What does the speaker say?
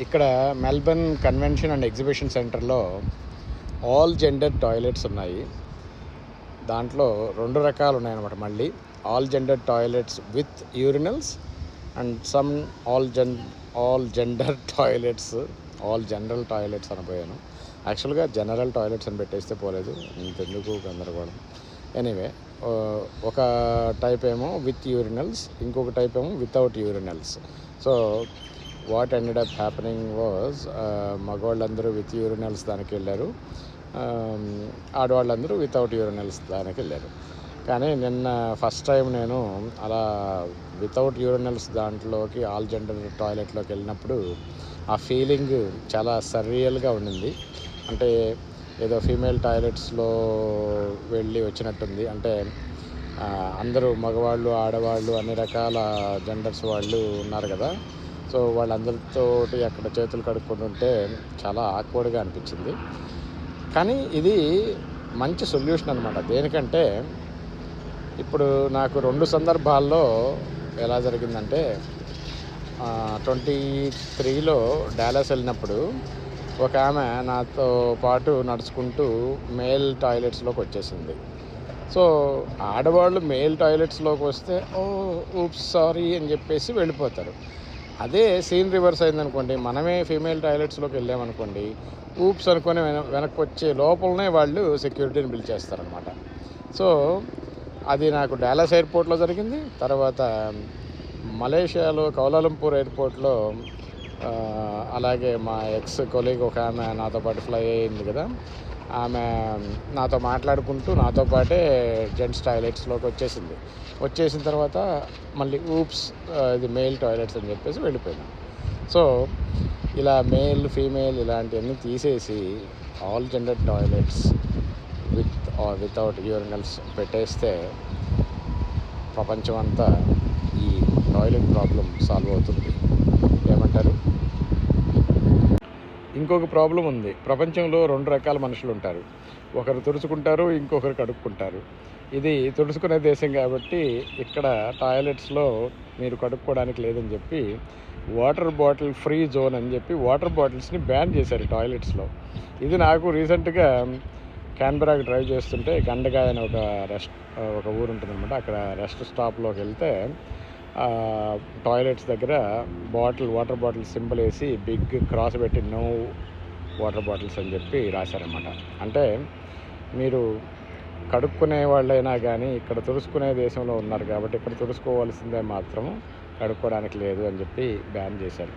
ఇక్కడ Melbourne convention and exhibition సెంటర్లో all gender toilets ఉన్నాయి. దాంట్లో 2 రకాలు ఉన్నాయన్నమాట. మళ్ళీ all gender toilets with urinals and some all gender toilets, all general toilets అనబోయాను. యాక్చువల్గా జనరల్ టాయిలెట్స్ అని పెట్టేస్తే పోలేదు, ఇంకెందుకు గందరగోళం. ఎనీవే, ఒక టైప్ ఏమో విత్ యూరినల్స్, ఇంకొక టైప్ ఏమో without urinals. So what ended up happening was, మగవాళ్ళందరూ విత్ యూరినల్స్ దానికి వెళ్ళారు, ఆడవాళ్ళందరూ వితౌట్ యూరినల్స్ దానికి వెళ్ళారు. కానీ నిన్న ఫస్ట్ టైం నేను అలా వితౌట్ యూరినల్స్ దాంట్లోకి ఆల్ జెండర్ టాయిలెట్లోకి వెళ్ళినప్పుడు ఆ ఫీలింగ్ చాలా సర్రియల్గా ఉండింది. అంటే ఏదో ఫీమేల్ టాయిలెట్స్లో వెళ్ళి వచ్చినట్టుంది. అంటే అందరూ మగవాళ్ళు, ఆడవాళ్ళు, అన్ని రకాల జెండర్స్ వాళ్ళు ఉన్నారు కదా. సో వాళ్ళందరితో అక్కడ చేతులు కడుక్కొని ఉంటే చాలా ఆక్వర్డ్గా అనిపించింది. కానీ ఇది మంచి సొల్యూషన్ అనమాట. దేనికంటే ఇప్పుడు నాకు 2 సందర్భాల్లో ఎలా జరిగిందంటే, 23లో డాలస్ వెళ్ళినప్పుడు ఒక ఆమె నాతో పాటు నడుచుకుంటూ మేల్ టాయిలెట్స్లోకి వచ్చేసింది. సో ఆడవాళ్ళు మేల్ టాయిలెట్స్లోకి వస్తే ఊప్స్ సారీ అని చెప్పేసి వెళ్ళిపోతారు. అదే సీన్ రివర్స్ అయిందనుకోండి, మనమే ఫీమేల్ టాయిలెట్స్లోకి వెళ్ళామనుకోండి, ఊప్స్ అనుకొని వెనక్కి వచ్చే లోపలనే వాళ్ళు సెక్యూరిటీని పిలిచేస్తారనమాట. సో అది నాకు డాలస్ ఎయిర్పోర్ట్లో జరిగింది. తర్వాత మలేషియాలో కౌలాలంపూర్ ఎయిర్పోర్ట్లో అలాగే మా ఎక్స్ కొలీగ్ ఒక ఆమె నాతో పాటు ఫ్లై అయింది కదా, ఆమె నాతో మాట్లాడుకుంటూ నాతో పాటే జెంట్స్ టాయిలెట్స్లోకి వచ్చేసిన తర్వాత మళ్ళీ ఊప్స్ ఇది మెయిల్ టాయిలెట్స్ అని చెప్పేసి వెళ్ళిపోయింది. సో ఇలా మేల్, ఫీమేల్ ఇలాంటివన్నీ తీసేసి all gender toilets with or without urinals పెట్టేస్తే ప్రపంచం అంతా ఈ టాయిలెట్ ప్రాబ్లం సాల్వ్ అవుతుంది. ఏమంటారు? ఇంకొక ప్రాబ్లం ఉంది. ప్రపంచంలో 2 రకాల మనుషులు ఉంటారు. ఒకరు తుడుచుకుంటారు, ఇంకొకరు కడుక్కుంటారు. ఇది తుడుచుకునే దేశం కాబట్టి ఇక్కడ టాయిలెట్స్లో మీరు కడుక్కోవడానికి లేదని చెప్పి వాటర్ బాటిల్ ఫ్రీ జోన్ అని చెప్పి వాటర్ బాటిల్స్ని బ్యాన్ చేశారు టాయిలెట్స్లో. ఇది నాకు రీసెంట్గా క్యాన్బెరాకి డ్రైవ్ చేస్తుంటే గండగాయ అని ఒక ఊరు ఉంటుందన్నమాట. అక్కడ రెస్ట్ స్టాప్లోకి వెళ్తే టాయిలెట్స్ దగ్గర వాటర్ బాటిల్ సింబల్ వేసి బిగ్ క్రాస్ పెట్టి నో వాటర్ బాటిల్స్ అని చెప్పి రాశారన్నమాట. అంటే మీరు కడుక్కునే వాళ్ళైనా కానీ ఇక్కడ తుడుచుకునే దేశంలో ఉన్నారు కాబట్టి ఇక్కడ తుడుచుకోవాల్సిందే, మాత్రము కడుక్కోవడానికి లేదు అని చెప్పి బ్యాన్ చేశారు.